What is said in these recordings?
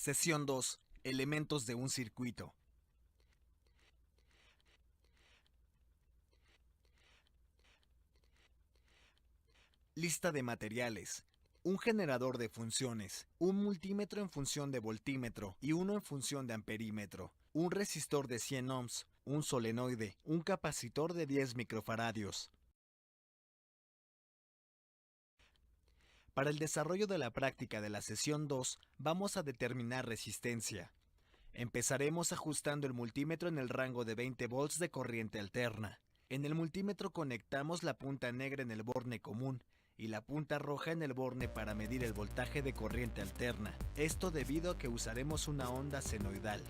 Sesión 2. Elementos de un circuito. Lista de materiales. Un generador de funciones, un multímetro en función de voltímetro y uno en función de amperímetro, un resistor de 100 ohms, un solenoide, un capacitor de 10 microfaradios. Para el desarrollo de la práctica de la sesión 2, vamos a determinar resistencia. Empezaremos ajustando el multímetro en el rango de 20 volts de corriente alterna. En el multímetro conectamos la punta negra en el borne común y la punta roja en el borne para medir el voltaje de corriente alterna. Esto debido a que usaremos una onda senoidal.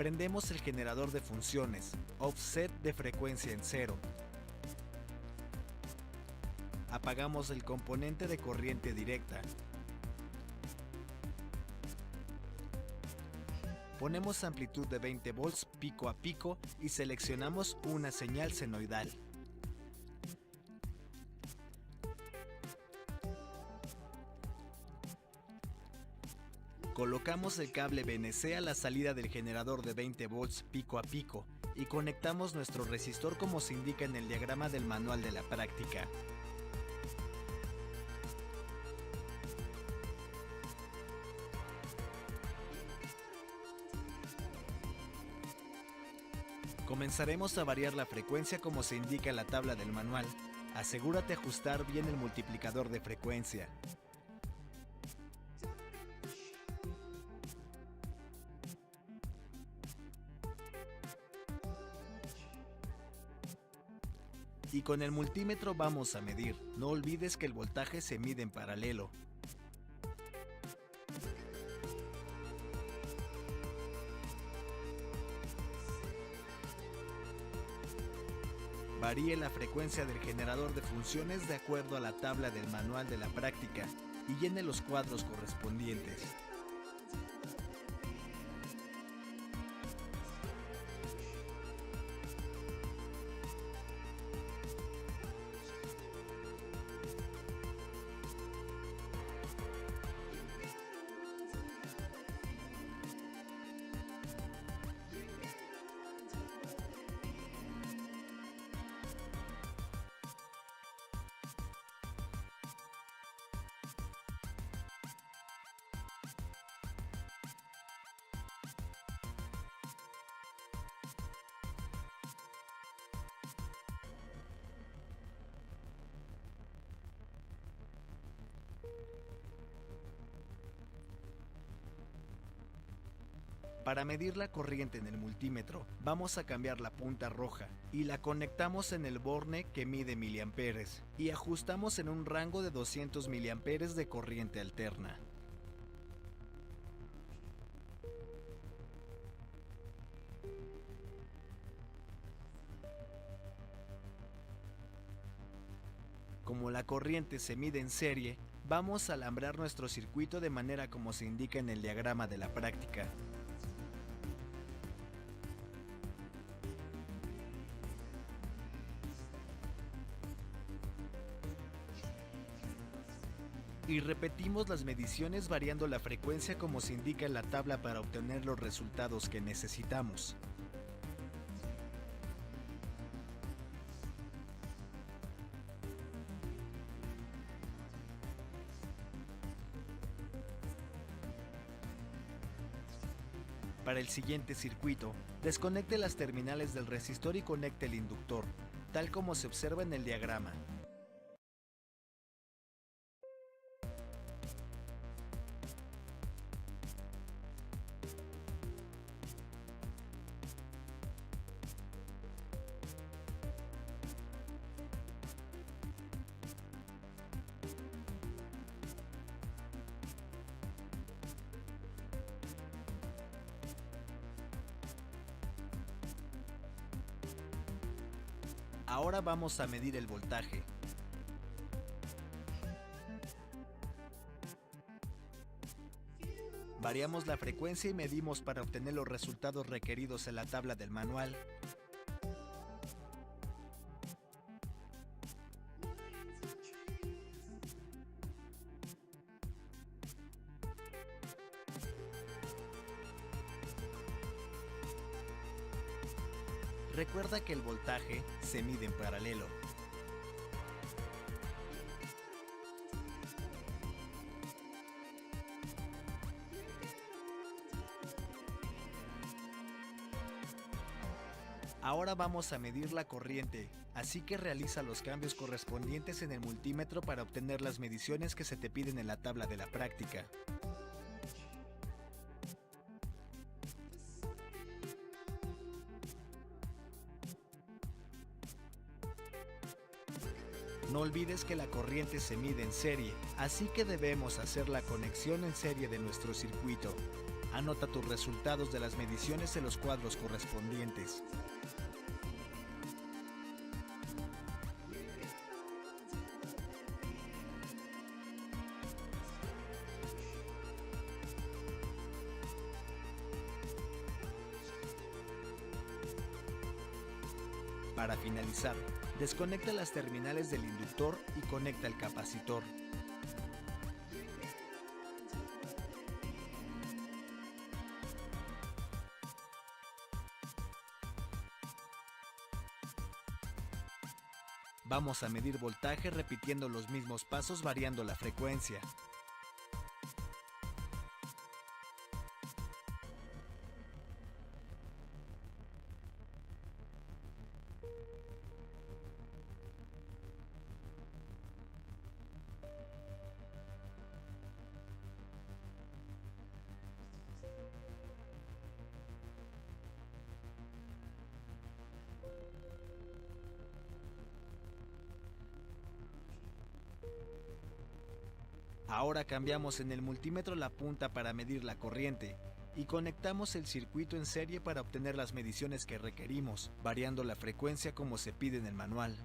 Prendemos el generador de funciones, offset de frecuencia en 0. Apagamos el componente de corriente directa. Ponemos amplitud de 20 volts pico a pico y seleccionamos una señal senoidal. Colocamos el cable BNC a la salida del generador de 20 volts pico a pico y conectamos nuestro resistor como se indica en el diagrama del manual de la práctica. Comenzaremos a variar la frecuencia como se indica en la tabla del manual. Asegúrate ajustar bien el multiplicador de frecuencia. Y con el multímetro vamos a medir. No olvides que el voltaje se mide en paralelo. Varíe la frecuencia del generador de funciones de acuerdo a la tabla del manual de la práctica y llene los cuadros correspondientes. Para medir la corriente en el multímetro, vamos a cambiar la punta roja y la conectamos en el borne que mide miliamperes y ajustamos en un rango de 200 miliamperes de corriente alterna. Como la corriente se mide en serie, vamos a alambrar nuestro circuito de manera como se indica en el diagrama de la práctica. Y repetimos las mediciones variando la frecuencia como se indica en la tabla para obtener los resultados que necesitamos. Para el siguiente circuito, desconecte las terminales del resistor y conecte el inductor, tal como se observa en el diagrama. Ahora vamos a medir el voltaje. Variamos la frecuencia y medimos para obtener los resultados requeridos en la tabla del manual. Recuerda que el voltaje se mide en paralelo. Ahora vamos a medir la corriente, así que realiza los cambios correspondientes en el multímetro para obtener las mediciones que se te piden en la tabla de la práctica. No olvides que la corriente se mide en serie, así que debemos hacer la conexión en serie de nuestro circuito. Anota tus resultados de las mediciones en los cuadros correspondientes. Para finalizar, desconecta las terminales del inductor y conecta el capacitor. Vamos a medir voltaje repitiendo los mismos pasos variando la frecuencia. Ahora cambiamos en el multímetro la punta para medir la corriente y conectamos el circuito en serie para obtener las mediciones que requerimos, variando la frecuencia como se pide en el manual.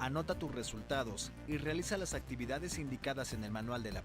Anota tus resultados y realiza las actividades indicadas en el manual de la